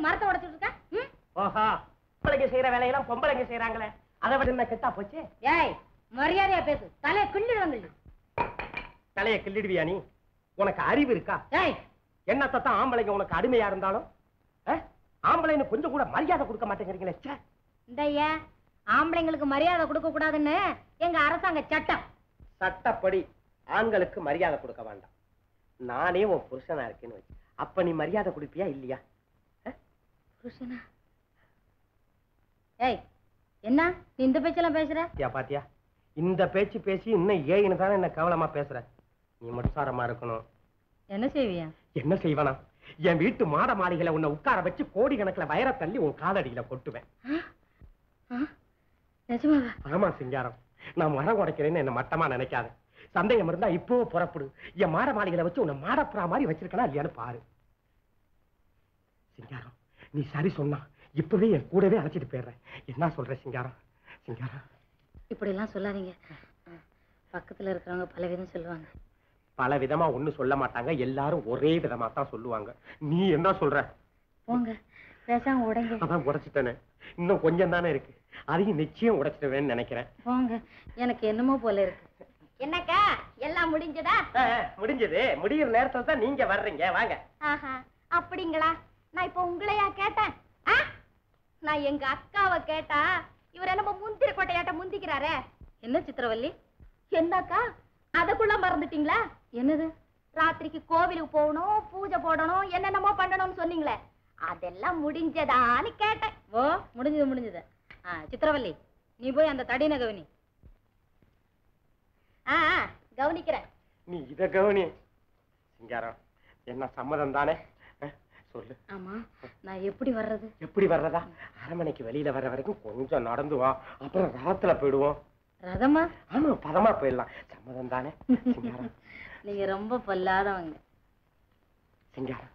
மரத்தை உடைச்சிட்டு இருக்க? ஓஹா, பொம்பளைங்க செய்யற வேலையெல்லாம் பொம்பளைங்க செய்யறாங்களே, அதை விட என்ன கெட்டா போச்சு? ஏய், மரியாதையா பேசு. தலையை கிள்ளிடுவாங்க. தலையை கிள்ளிடுவியா நீ? உனக்கு அறிவு இருக்கா? ஏய், என்னத்தான் ஆம்பளைங்க உனக்கு அடிமையா இருந்தாலும் ஆம்பளைன்னு கொஞ்சம் கூட மரியாதை கொடுக்க மாட்டேங்கிறீங்களே. இந்த ஐயா, ஆம்பளைங்களுக்கு மரியாதை கொடுக்க கூடாதுன்னு எங்க அரசாங்க சட்டம். சட்டப்படி ஆண்களுக்கு மரியாதை கொடுக்க வேண்டாம். நானே உன் புருஷனா இருக்கேன்னு வச்சு, அப்ப நீ மரியாதை கொடுப்பியா இல்லையா? புருஷனா? ஏய், என்ன நீ இந்த பேச்செல்லாம் பேசுற? பாத்தியா, இந்த பேச்சு பேசி இன்னும் ஏன்னு தானே என்ன கவலமா பேசுற. நீ மட்சாரமா இருக்கணும். என்ன செய்வியா? என்ன செய்வனா? என் வீட்டு மாட மாளிகையில உன்னை உட்கார வச்சு கோடி கணக்குல வயர தள்ளி உன் காலடியில கொட்டுவேன். ஆமா சிங்காரம், நான் மரம் உடைக்கிறேன்னு என்ன மட்டமா நினைக்காத. சந்தேகம் இருந்தா இப்போ புறப்படு. என் மாட மாளிகையில வச்சு உன்னை மாடப்புறா மாதிரி வச்சிருக்கா இல்லையான்னு பாரு. சிங்காரம், நீ சரி சொன்னா இப்பவே என் கூடவே அழைச்சிட்டு போயிடுறேன். என்ன சொல்ற சிங்காரம்? சிங்காரம், இப்படி எல்லாம் சொல்லாதீங்க. பக்கத்துல இருக்கிறவங்க பல விதம் சொல்லுவாங்க. பல விதமா ஒண்ணு சொல்ல மாட்டாங்க, எல்லாரும் ஒரே விதமா தான் சொல்லுவாங்க. நீ என்ன சொல்ற? போங்க, பேசாம உடைங்க. அதான் உடைச்சிட்டேனே, இன்னும் கொஞ்சம் தானே இருக்கு. அதையும் நிச்சயம் உடைச்சிடுவேன்னு நினைக்கிறேன். போங்க, எனக்கு என்னமோ போல இருக்கு. என்னக்கா, எல்லாம் முடிஞ்சதா? முடிஞ்சது. முடிகிற நேரத்துல தான் நீங்க வர்றீங்க. வாங்க. அப்படிங்களா? நான் இப்ப உங்களையா கேட்டேன்? நான் எங்க அக்காவை கேட்டா இவர் என்னமோ முந்திர கோட்டையாட்ட முந்திக்கிறாரே. என்ன சித்திரவல்லி? என்னக்கா, அதுக்குள்ள மறந்துட்டீங்களா? என்னது? ராத்திரிக்கு கோவிலுக்கு போகணும், பூஜை போடணும், என்னென்னமோ பண்ணணும்னு சொன்னீங்களே, அதெல்லாம் முடிஞ்சதான்னு கேட்டேன். ஓ, முடிஞ்சது. சித்திரவல்லி, நீ போய் அந்த தடின கவனி. கவனிக்கிறேன். நீ இத கவனி. சிங்காரம், என்ன சம்மதம் தானே? சொல்லு. ஆமா, நான் எப்படி வர்றது? எப்படி வர்றதா? அரண்மனைக்கு வெளியில வர்ற வரைக்கும் கொஞ்சம் நடந்து வா, அப்புறம் ரதத்துல போயிடுவோம். ரதமா? ஆமா, பதமா போயிடலாம். சம்மதம் தானே? சிங்காரம், நீங்க ரொம்ப பொல்லாதவங்க. சிங்காரம்,